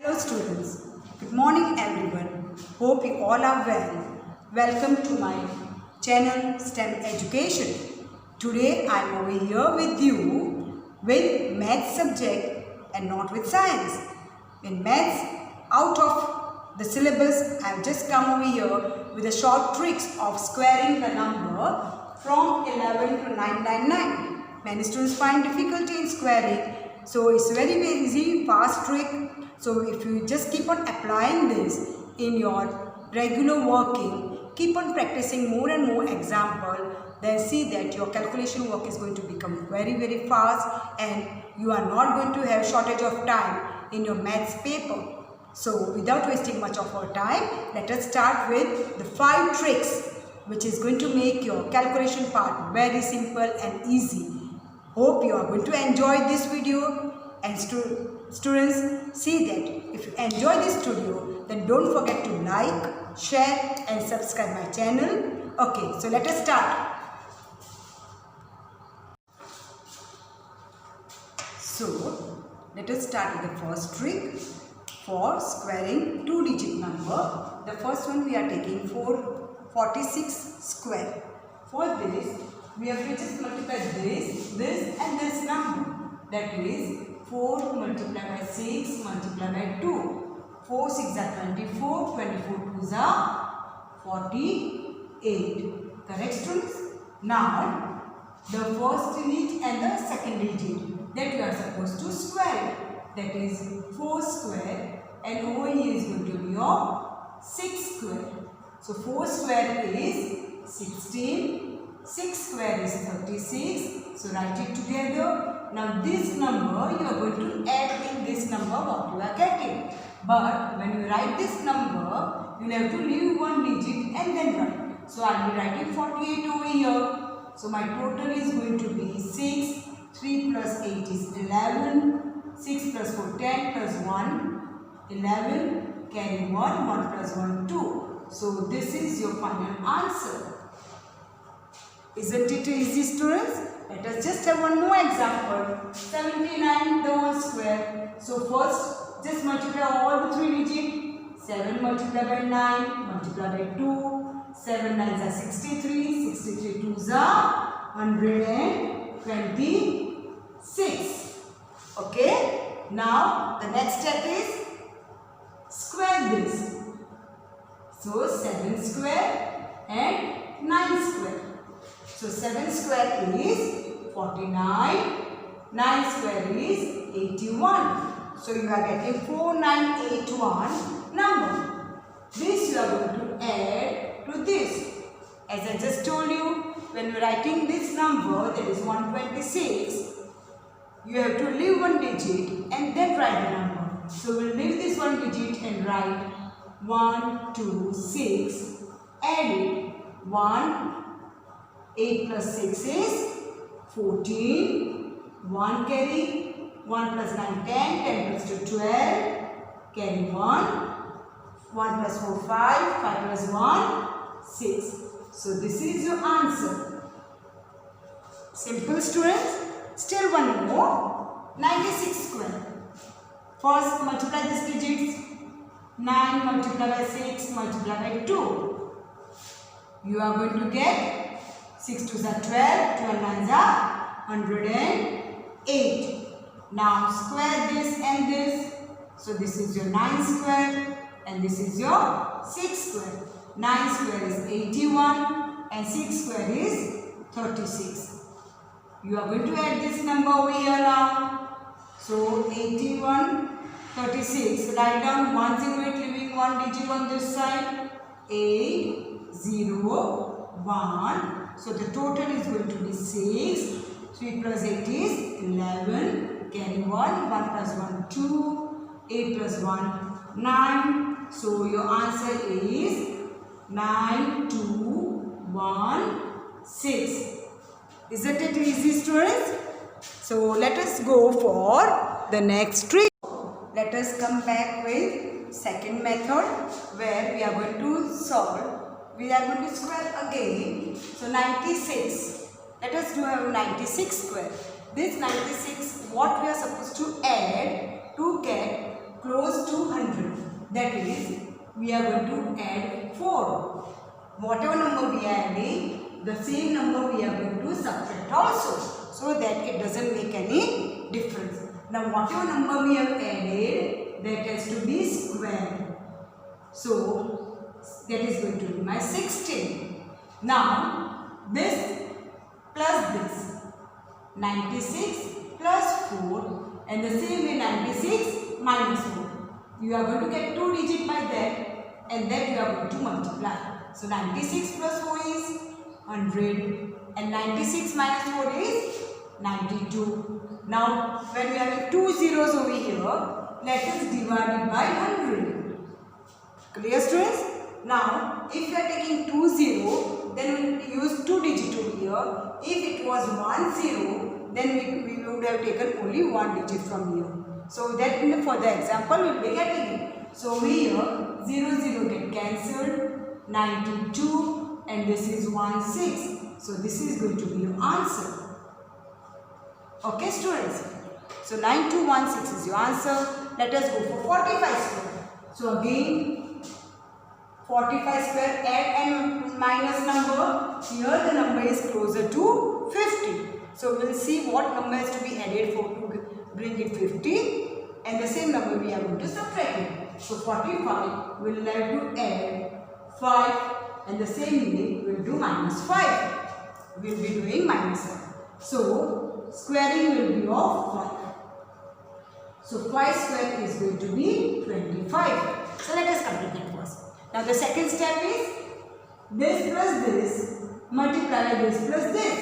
Hello students, good morning everyone. Hope you all are well. Welcome to my channel STEM Education. Today I am over here with you with maths subject and not with science. In maths, out of the syllabus, I have just come over here with the short tricks of squaring the number from 11 to 999. Many students find difficulty in squaring. So it's a very easy, fast trick. So if you just keep on applying this in your regular working, keep on practicing more and more example, then see that your calculation work is going to become very fast and you are not going to have shortage of time in your maths paper. So without wasting much of our time, let us start with the 5 tricks which is going to make your calculation part very simple and easy. Hope you are going to enjoy this video, and students, see that if you enjoy this video, then don't forget to like, share and subscribe my channel. Okay, so let us start. So let us start with the first trick for squaring 2-digit number. The first one we are taking 46 square. For this, we have to just multiply this and this number. That is 4 multiplied by 6 multiplied by 2. 4 6 are 24, 24 2s are 48. Correct students? Now, the first digit and the second digit that you are supposed to square it. That is 4 square and over here is going to be your 6 square. So 4 square is 16. 6 square is 36. So write it together. Now this number you are going to add in this number what you are getting. But when you write this number, you will have to leave one digit and then write. So I will be writing 48 over here. So my total is going to be 6. 3 plus 8 is 11. 6 plus 4 10 plus 1 11. Carry 1. 1 plus 1 2. So this is your final answer. Isn't it easy, students? Let us just have one more example. 79 the whole square. So first just multiply all the 3 digits. 7 multiplied by 9 multiplied by 2. 7 9s are 63. 63 2s are 126. Okay. Now the next step is square this. So 7 square and 9 square. So 7 square is 49, 9 square is 81. So you are getting 4981 number. This you are going to add to this. As I just told you, when you are writing this number, that is 126, you have to leave one digit and then write the number. So we will leave this one digit and write 1, 2, 6, add it 1, 8 plus 6 is 14, 1 carry, 1 plus 9 10, 10 plus 2 12, carry 1, 1 plus 4 5, 5 plus 1 6. So this is your answer. Simple students. Still one more. 96 square. First multiply these digits. 9 multiplied by 6 multiplied by 2. You are going to get 6 2s are 12, 12 9s are 108. Now square this and this. So this is your 9 square and this is your 6 square. 9 square is 81 and 6 square is 36. You are going to add this number over here now. So 81, 36. Write down 108 leaving one digit on this side. 8, 0, 1. So the total is going to be 6. 3 plus 8 is 11. Carry 1. 1 plus 1 2. 8 plus 1 9. So your answer is 9 2 1 6. Isn't it easy, students? So let us go for the next trick. Let us come back with second method where we are going to solve. We are going to square again. So 96. Let us do have 96 square. This 96, what we are supposed to add to get close to 100. That is, we are going to add 4. Whatever number we are adding, the same number we are going to subtract also, so that it doesn't make any difference. Now whatever number we have added, that has to be squared. So that is going to be my 16. Now this plus this, 96 plus 4, and the same way 96 minus 4. You are going to get 2 digits by that, and that you are going to multiply. So 96 plus 4 is 100, and 96 minus 4 is 92. Now when we have 2 zeros over here, let us divide it by 100. Clear, students? Now if you are taking 2 0, then we will use 2 digits over here. If it was 1 0, then we would have taken only 1 digit from here. So that for the example we will be getting it. So over here 0 0 get cancelled, 92, and this is 16. So this is going to be your answer. Okay, students? So 9216 is your answer. Let us go for 45 square. So again 45 square, add and minus number. Here the number is closer to 50. So we will see what number has to be added for to bring it 50, and the same number we are going to subtract it. So 45 we will have to add 5, and the same way we will do minus 5. We will be doing minus 5. So squaring will be of 5. So 5 square is going to be 25. So let us complete that first. Now the second step is this plus this multiplied by this plus this.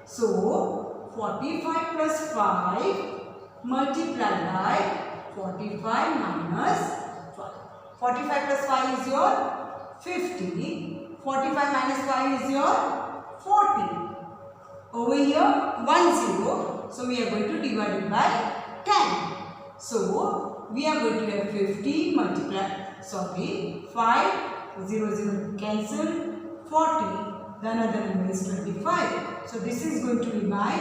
So 45 plus 5 multiplied by 45 minus 5. 45 plus 5 is your 50. 45 minus 5 is your 40. Over here 1 0. So we are going to divide it by 10. So we are going to have 50 5 0 0 cancel, 40, the another number is 25. So this is going to be by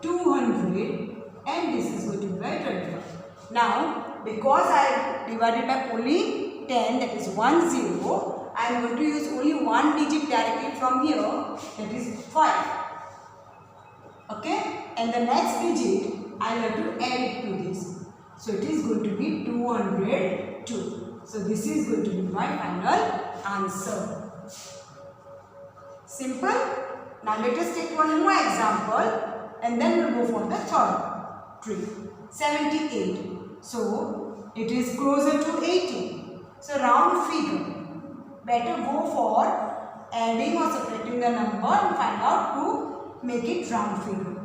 200, and this is going to be by 25. Now because I divided by only 10, that is 1 0, I am going to use only one digit directly from here, that is 5. Okay, and the next digit I have to add it to this. So it is going to be 202. So this is going to be my final answer. Simple. Now let us take one more example, and then we will go for the third trick. 78. So it is closer to 80. So round figure. Better go for adding or subtracting the number and find out to make it round figure.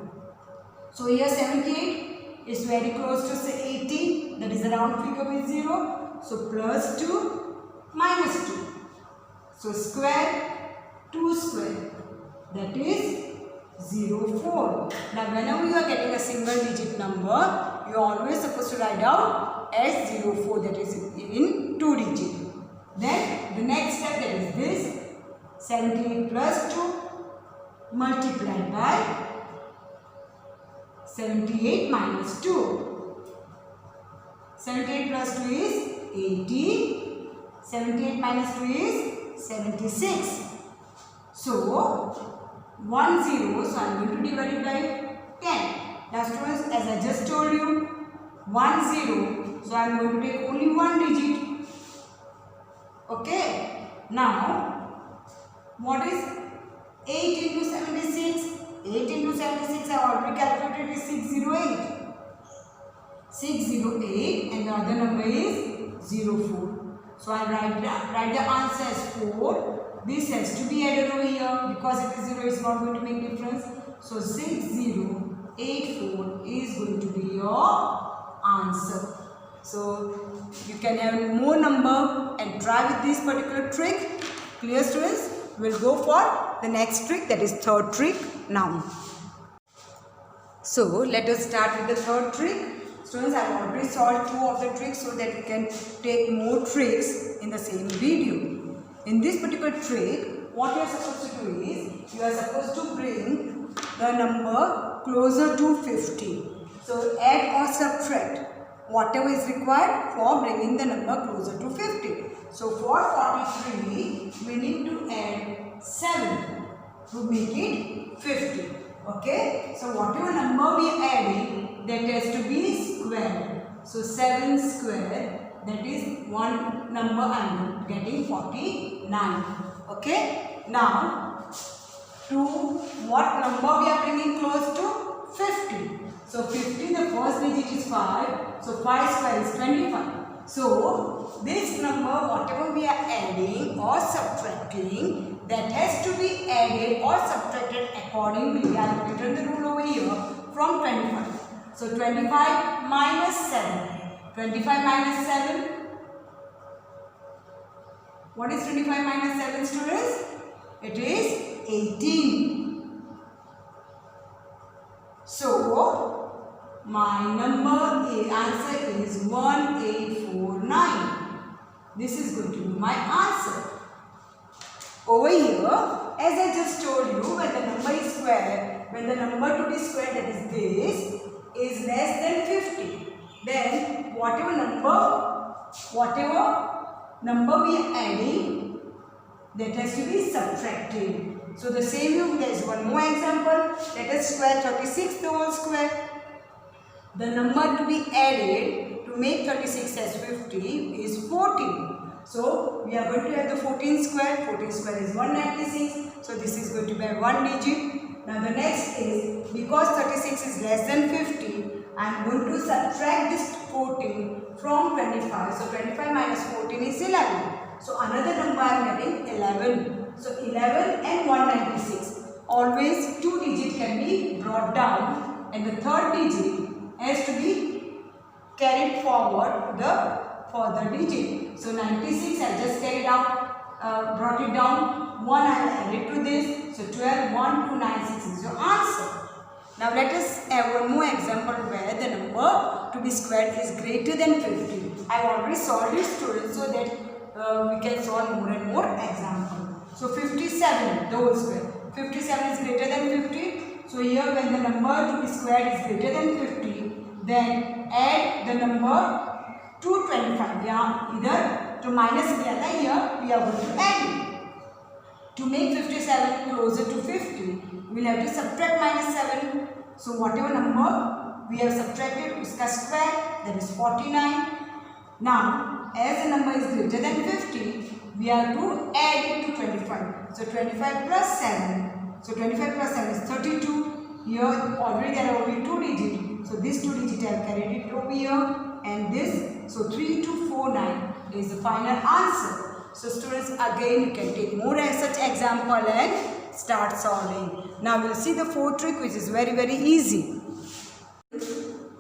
So here 78 is very close to say 80. That is a round figure with 0. So plus 2 minus 2. So square 2 square, that is 04. Now whenever you are getting a single digit number, you are always supposed to write down as 04, that is in 2 digit. Then the next step, that is this 78 plus 2 multiplied by 78 minus 2. 78 plus 2 is 80. 78 minus 2 is 76. So 1 0, so I am going to divide it by 10. Now students, as I just told you, 1 0, so I am going to take only one digit. Okay. Now what is 8 into 76? 8 into 76 I have already calculated is 608. 608, and the other number is 04. So I write the answer as 4. This has to be added over here because it is 0, it's not going to make difference. So 6084 is going to be your answer. So you can have more number and try with this particular trick. Clear, students? We'll go for the next trick, that is third trick now. So let us start with the third trick. Students, I have already solved 2 of the tricks so that we can take more tricks in the same video. In this particular trick, what you are supposed to do is, you are supposed to bring the number closer to 50. So add or subtract whatever is required for bringing the number closer to 50. So for 43, we need to add 7 to make it 50. Okay. So whatever number we are adding, that has to be squared. So 7 square, that is one number I am getting 49. Okay. Now, to what number we are bringing close to? 50. So 50, the first digit is 5. So 5 square is 25. So this number, whatever we are adding or subtracting, that has to be added or subtracted accordingly. I have written the rule over here from 25. So 25 minus 7. 25 minus 7. What is 25 minus 7, students? It is 18. So my answer is 1849. This is going to be my answer. Over here, as I just told you, when the number is squared, when the number to be squared, that is this, is less than 50, then whatever number we are adding, that has to be subtracted. So the same way, there is one more example. Let us square 36 the whole square. The number to be added to make 36 as 50 is 14. So we are going to add the 14 square. 14 square is 196. So this is going to be one digit. Now the next is, because 36 is less than 50, I am going to subtract this 14 from 25. So 25 minus 14 is 11. So another number I am getting 11. So 11 and 196. Always two digits can be brought down, and the third digit has to be carried forward the further digit. So 96 I just carried out, brought it down. 1 I have added to this. So 12, 1, 2, 9, 6 is your answer. Now let us have one more example where the number to be squared is greater than 50. I have already solved it, students, so that we can solve more and more examples. So 57, the whole square. 57 is greater than 50. So here when the number to be squared is greater than 50, then add the number to 25. Yeah, either to minus here we are going to add it. To make 57 closer to 50, we will have to subtract minus 7. So whatever number we have subtracted, uska square, that is 49. Now, as the number is greater than 50, we are to add it to 25. So 25 plus 7. So 25 plus 7 is 32. Here already there are only two digits. So this two digit I have carried it over here. And this, so 3249 is the final answer. So students, again you can take more such example and start solving. Now we will see the fourth trick, which is very easy.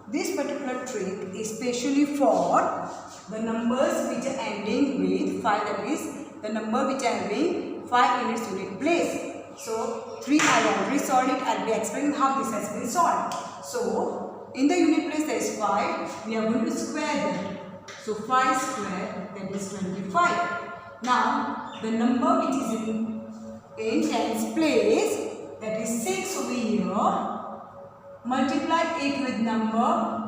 This particular trick is specially for the numbers which are ending with 5, that is the number which are having 5 in its unit place. So 3 I have already solved it. I will be explaining how this has been solved. So in the unit place there is 5. We are going to square them. So 5 square, that is 25. Now the number which is in tens place, that is 6 over here. Multiply it with number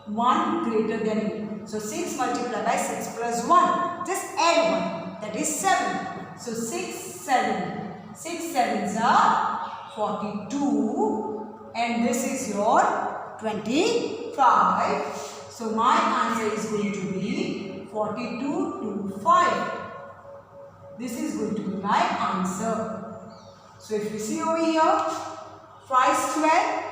1 greater than it. So 6 multiplied by 6 plus 1. Just add 1. That is 7. So 6, 7. 6 sevens are 42. And this is your 25. So my answer is going to be 42 to 5. This is going to be my answer. So if you see over here, 5 square,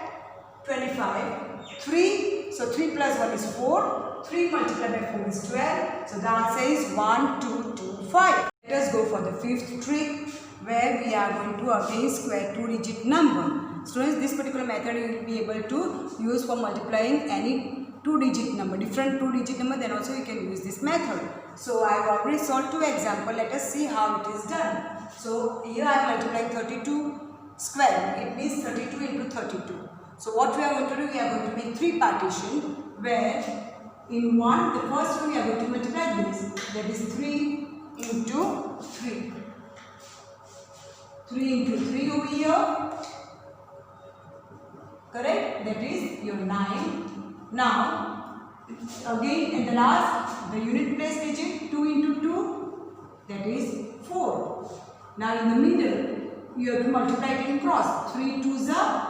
25, 3, so 3 plus 1 is 4, 3 multiplied by 4 is 12, so the answer is 1, 2, 2, 5. Let us go for the fifth trick, where we are going to again square two-digit number. Students, this particular method you will be able to use for multiplying any two-digit number, different two-digit number, then also you can use this method. So I have already solved two examples. Let us see how it is done. So here I am multiplying 32 square. It means 32 into 32. So what we are going to do, we are going to make three partitions, where in one, the first one we are going to multiply this, that is 3 into 3. 3 into 3 over here, correct? That is your 9. Now Again, in the last, the unit place digit 2 into 2, that is 4. Now in the middle, you have to multiply it in cross. 3 2s are,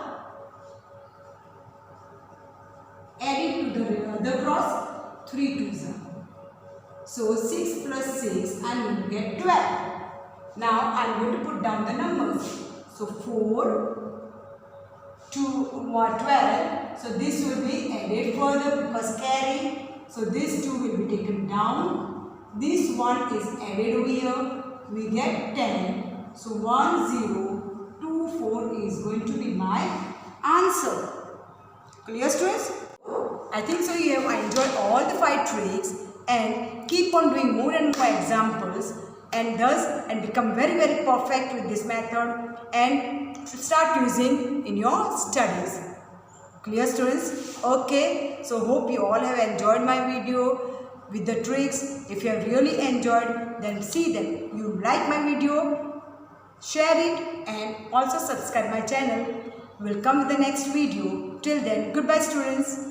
add it to the other cross, 3 2s are. So 6 plus 6, I am going to get 12. Now I am going to put down the numbers. So 4, 2, 12. So this will be added further because carry. So this 2 will be taken down. This 1 is added over here. We get 10. So 1024 is going to be my answer. Clear, students? I think so you have enjoyed all the 5 tricks and keep on doing more and more examples and become very perfect with this method and start using in your studies. Clear, students? Okay, so hope you all have enjoyed my video with the tricks. If you have really enjoyed, then see them. You like my video, share it and also subscribe my channel. We'll come with the next video. Till then, goodbye, students.